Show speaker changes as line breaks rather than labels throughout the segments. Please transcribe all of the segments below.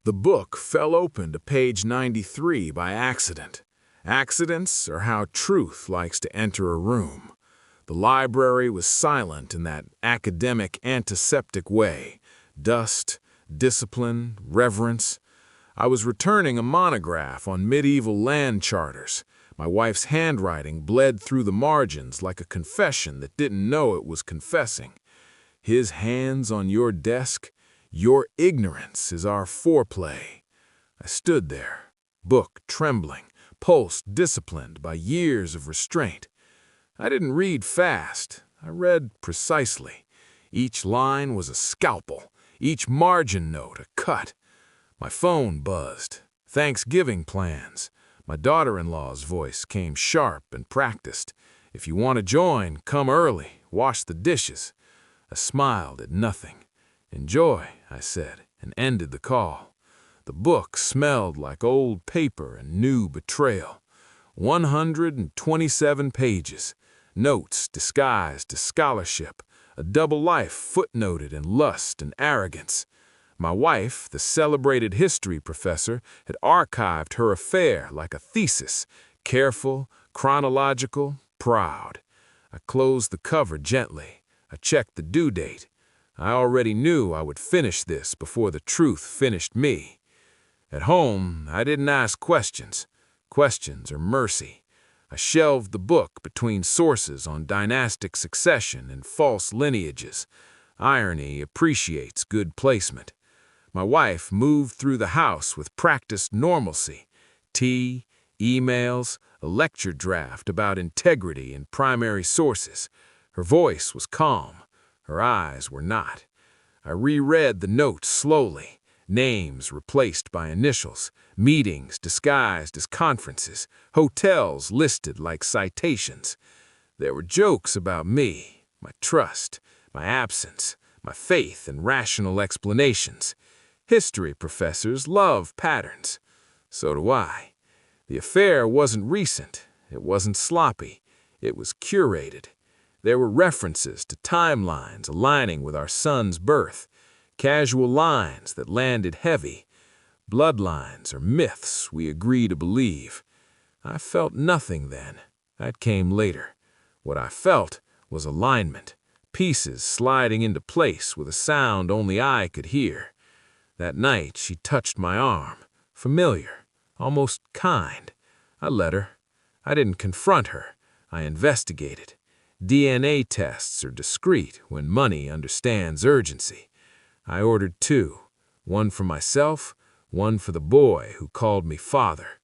The book fell open to page 93 by accident. Accidents are how truth likes to enter a room. The library was silent in that academic antiseptic way. Dust, discipline, reverence. I was returning a monograph on medieval land charters. My wife's handwriting bled through the margins like a confession that didn't know it was confessing. His hands on your desk, your ignorance is our foreplay. I stood there, book trembling, pulse disciplined by years of restraint. I didn't read fast. I read precisely. Each line was a scalpel, each margin note a cut. My phone buzzed. Thanksgiving plans. My daughter-in-law's voice came sharp and practiced. If you want to join, come early, wash the dishes. I smiled at nothing. Enjoy, I said, and ended the call. The book smelled like old paper and new betrayal. 127 pages. Notes disguised as scholarship. A double life footnoted in lust and arrogance. My wife, the celebrated history professor, had archived her affair like a thesis, careful, chronological, proud. I closed the cover gently. I checked the due date. I already knew I would finish this before the truth finished me. At home, I didn't ask questions. Questions are mercy. I shelved the book between sources on dynastic succession and false lineages. Irony appreciates good placement. My wife moved through the house with practiced normalcy. Tea, emails, a lecture draft about integrity in primary sources. Her voice was calm. Her eyes were not. I reread the notes slowly. Names replaced by initials. Meetings disguised as conferences. Hotels listed like citations. There were jokes about me, my trust, my absence, my faith in rational explanations. History professors love patterns. So do I. The affair wasn't recent. It wasn't sloppy. It was curated. There were references to timelines aligning with our son's birth, casual lines that landed heavy. Bloodlines are myths we agree to believe. I felt nothing then. That came later. What I felt was alignment, pieces sliding into place with a sound only I could hear. That night she touched my arm, familiar, almost kind. I let her. I didn't confront her. I investigated. DNA tests are discreet when money understands urgency. I ordered 2, one for myself, one for the boy who called me father.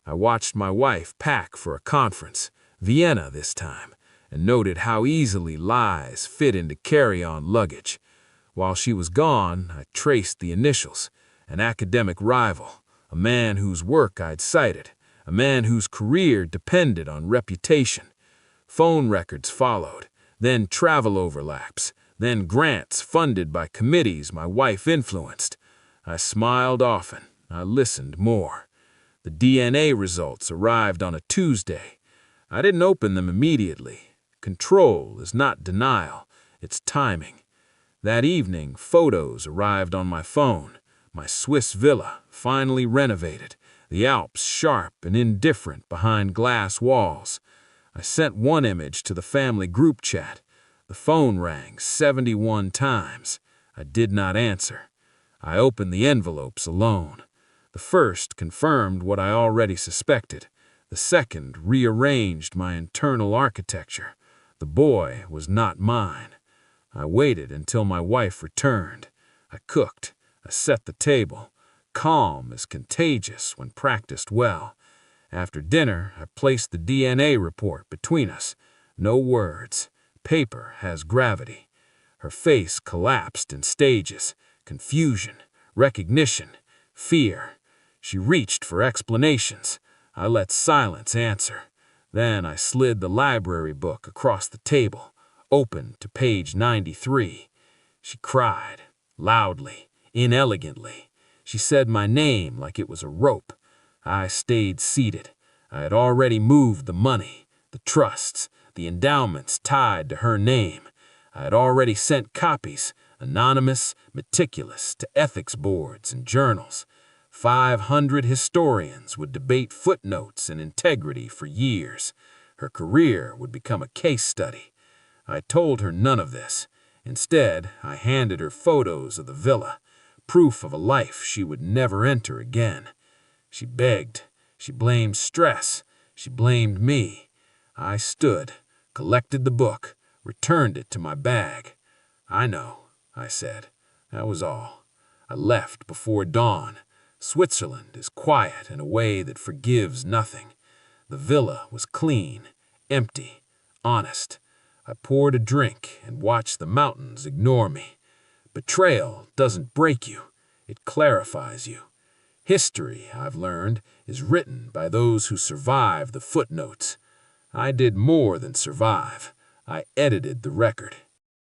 I watched my wife pack for a conference, Vienna this time, and noted how easily lies fit into carry-on luggage. While she was gone, I traced the initials, an academic rival, a man whose work I'd cited, a man whose career depended on reputation. Phone records followed, then travel overlaps, then grants funded by committees my wife influenced. I smiled often. I listened more. The DNA results arrived on a Tuesday. I didn't open them immediately. Control is not denial, it's timing. That evening, photos arrived on my phone. My Swiss villa, finally renovated, the Alps sharp and indifferent behind glass walls. I sent one image to the family group chat. The phone rang 71 times. I did not answer. I opened the envelopes alone. The first confirmed what I already suspected. The second rearranged my internal architecture. The boy was not mine. I waited until my wife returned. I cooked. I set the table. Calm is contagious when practiced well. After dinner, I placed the DNA report between us. No words. Paper has gravity. Her face collapsed in stages. Confusion, recognition, fear. She reached for explanations. I let silence answer. Then I slid the library book across the table, opened to page 93. She cried, loudly, inelegantly. She said my name like it was a rope. I stayed seated. I had already moved the money, the trusts, the endowments tied to her name. I had already sent copies. anonymous, meticulous, to ethics boards and journals. 500 historians would debate footnotes and integrity for years. Her career would become a case study. I told her none of this. Instead, I handed her photos of the villa, proof of a life she would never enter again. She begged. She blamed stress. She blamed me. I stood, collected the book, returned it to my bag. "I know," I said. That was all. I left before dawn. Switzerland is quiet in a way that forgives nothing. The villa was clean, empty, honest. I poured a drink and watched the mountains ignore me. Betrayal doesn't break you. It clarifies you. History, I've learned, is written by those who survive the footnotes. I did more than survive. I edited the record.